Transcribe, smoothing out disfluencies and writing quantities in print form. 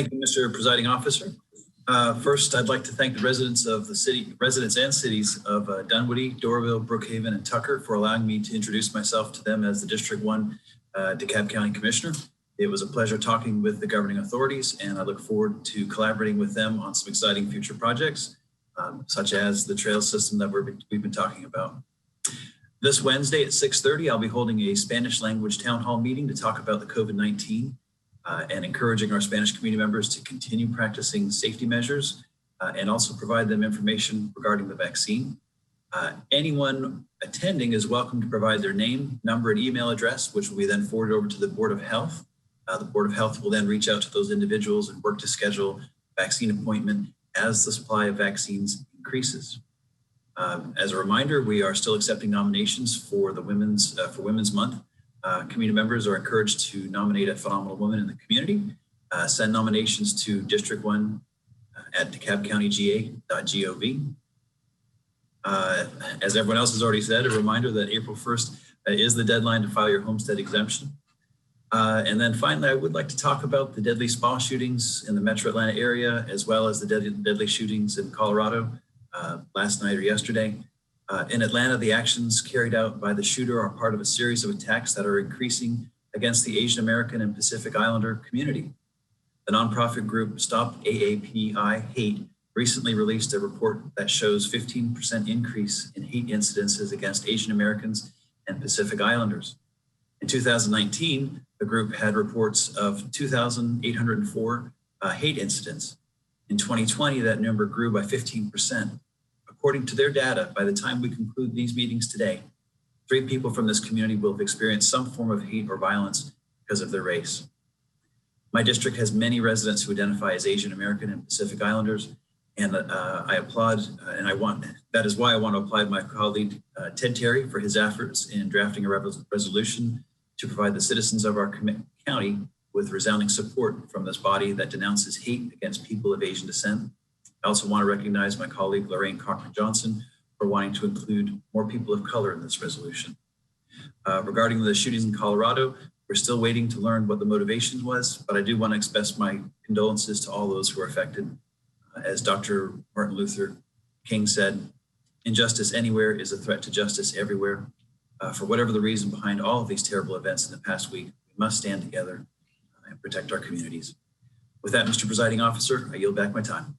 Thank you, Mr. Presiding Officer. First, I'd like to thank the residents and cities of Dunwoody, Doraville, Brookhaven, and Tucker for allowing me to introduce myself to them as the District 1 DeKalb County Commissioner. It was a pleasure talking with the governing authorities, and I look forward to collaborating with them on some exciting future projects, such as the trail system that we've been talking about. This Wednesday at 6:30, I'll be holding a Spanish language town hall meeting to talk about the COVID-19 and encouraging our Spanish community members to continue practicing safety measures and also provide them information regarding the vaccine. Anyone attending is welcome to provide their name, number, and email address, which will be then forwarded over to the Board of Health. The Board of Health will then reach out to those individuals and work to schedule a vaccine appointment as the supply of vaccines increases. As a reminder, we are still accepting nominations for the Women's Month. Community members are encouraged to nominate a phenomenal woman in the community. Send nominations to District 1 at DeKalbCountyGA.gov. As everyone else has already said, a reminder that April 1st is the deadline to file your homestead exemption. And then finally, I would like to talk about the deadly spa shootings in the Metro Atlanta area, as well as the deadly shootings in Colorado last night or yesterday. In Atlanta, the actions carried out by the shooter are part of a series of attacks that are increasing against the Asian American and Pacific Islander community. The nonprofit group Stop AAPI Hate recently released a report that shows 15% increase in hate incidences against Asian Americans and Pacific Islanders. In 2019, the group had reports of 2,804 hate incidents. In 2020, that number grew by 15%. According to their data, by the time we conclude these meetings today, 3 people from this community will have experienced some form of hate or violence because of their race. My district has many residents who identify as Asian American and Pacific Islanders, and I applaud, that is why I want to applaud my colleague, Ted Terry, for his efforts in drafting a resolution to provide the citizens of our county with resounding support from this body that denounces hate against people of Asian descent. I also want to recognize my colleague, Lorraine Cochran-Johnson, for wanting to include more people of color in this resolution. Regarding the shootings in Colorado, we're still waiting to learn what the motivation was, but I do want to express my condolences to all those who are affected. As Dr. Martin Luther King said, injustice anywhere is a threat to justice everywhere. For whatever the reason behind all of these terrible events in the past week, we must stand together and protect our communities. With that, Mr. Presiding Officer, I yield back my time.